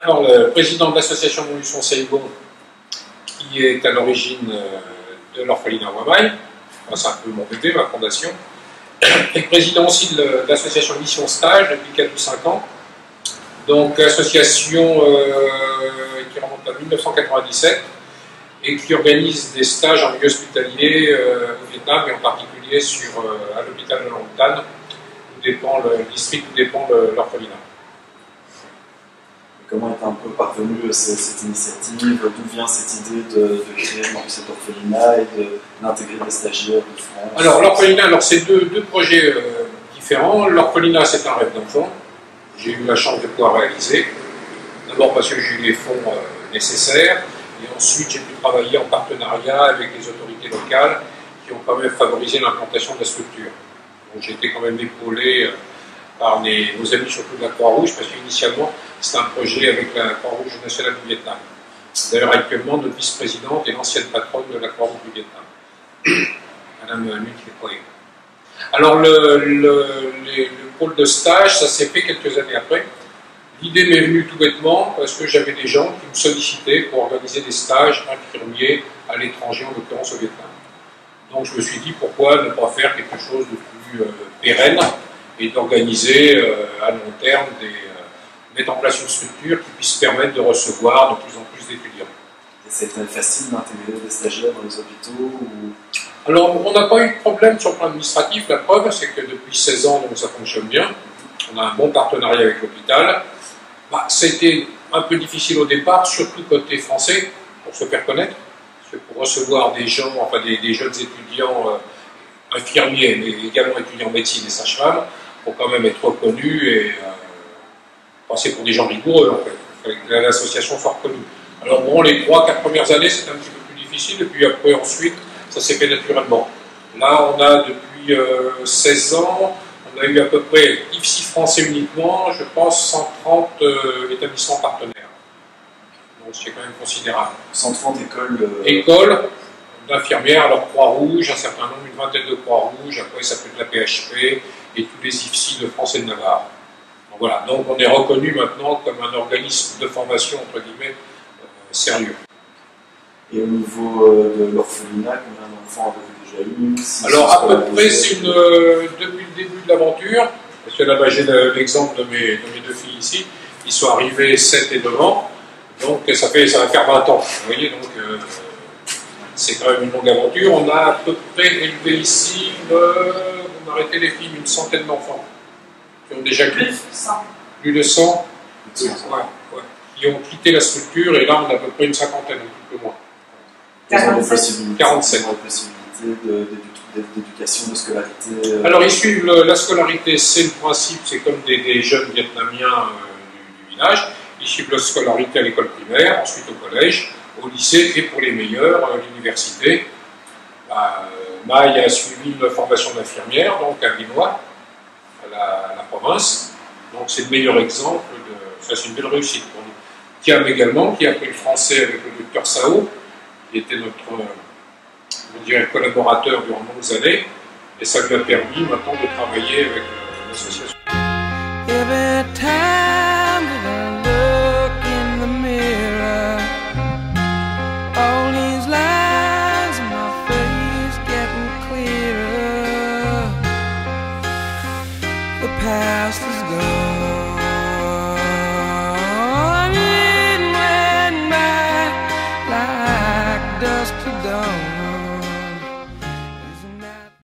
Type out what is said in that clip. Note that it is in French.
Alors, le président de l'association Montluçon-Saigon, qui est à l'origine de l'orphelinat Wamaï, c'est un peu mon bébé, ma fondation, et président aussi de l'association Mission Stage depuis 4 ou 5 ans. Donc, association qui remonte à 1997 et qui organise des stages en milieu hospitalier au Vietnam et en particulier à l'hôpital de Long Tan, où dépend le district où dépend l'orphelinat. Comment est un peu parvenue cette initiative? D'où vient cette idée de créer cet orphelinat et d'intégrer des stagiaires de France? Alors, l'orphelinat, c'est deux projets différents. L'orphelinat, c'est un rêve d'enfant. J'ai eu la chance de pouvoir réaliser. D'abord parce que j'ai eu les fonds nécessaires. Et ensuite, j'ai pu travailler en partenariat avec les autorités locales qui ont quand même favorisé l'implantation de la structure. Donc, j'ai été quand même épaulé par nos amis, surtout de la Croix-Rouge, parce qu'initialement, c'est un projet avec la Croix-Rouge nationale du Vietnam. D'ailleurs, actuellement, notre vice-présidente est l'ancienne patronne de la Croix-Rouge du Vietnam, Madame Nguyen Thi Quay. Alors, le pôle de stage, ça s'est fait quelques années après. L'idée m'est venue tout bêtement parce que j'avais des gens qui me sollicitaient pour organiser des stages infirmiers à l'étranger, en l'occurrence au Vietnam. Donc, je me suis dit, pourquoi ne pas faire quelque chose de plus pérenne et d'organiser à long terme mettre en place une structure qui puisse permettre de recevoir de plus en plus d'étudiants. Et c'était facile d'intégrer des stagiaires dans les hôpitaux ou... Alors, on n'a pas eu de problème sur le plan administratif. La preuve, c'est que depuis 16 ans, donc, ça fonctionne bien. On a un bon partenariat avec l'hôpital. C'était un peu difficile au départ, surtout côté français, pour se faire connaître. Parce que pour recevoir des gens, enfin des jeunes étudiants infirmiers, mais également étudiants en médecine et sages-femmes, il faut quand même être reconnu et passer pour des gens rigoureux, en fait. Il fallait que l'association soit reconnue. Alors bon, les 3-4 premières années, c'était un petit peu plus difficile, et puis après, ensuite, ça s'est fait naturellement. Là, on a depuis 16 ans, on a eu à peu près, ici français uniquement, je pense, 130 établissements partenaires. Donc c'est quand même considérable. 130 écoles Écoles d'infirmières, alors Croix-Rouge, un certain nombre, une vingtaine de Croix-Rouge, après ça peut être la PHP, et tous les IFSI de France et de Navarre. Donc voilà, donc on est reconnu maintenant comme un organisme de formation, entre guillemets, sérieux. Et au niveau de l'orphelinat, combien d'enfants avez-vous déjà eu? Alors à peu près, c'est depuis le début de l'aventure, parce que là-bas j'ai l'exemple de mes 2 filles ici, ils sont arrivés 7 et 9 ans, donc ça va faire 20 ans, vous voyez, donc c'est quand même une longue aventure. On a à peu près élevé ici, on a arrêté les filles, une centaine d'enfants, qui ont déjà quitté. Plus de 100 oui, ouais, qui ont quitté la structure, et là on a à peu près une cinquantaine, un petit peu moins. 47. 47. D'éducation, de scolarité. Alors, ils suivent la scolarité, c'est le principe, c'est comme des jeunes vietnamiens du village. Ils suivent la scolarité à l'école primaire, ensuite au collège, au lycée et pour les meilleurs, l'université. Maï a suivi une formation d'infirmière, donc à Vinois, à la province. Donc, c'est le meilleur exemple, ça c'est une belle réussite pour nous. Kiam également, qui a appris le français avec le docteur Sao, qui était notre collaborateur durant de longues années, et ça lui a permis maintenant de travailler avec l'association.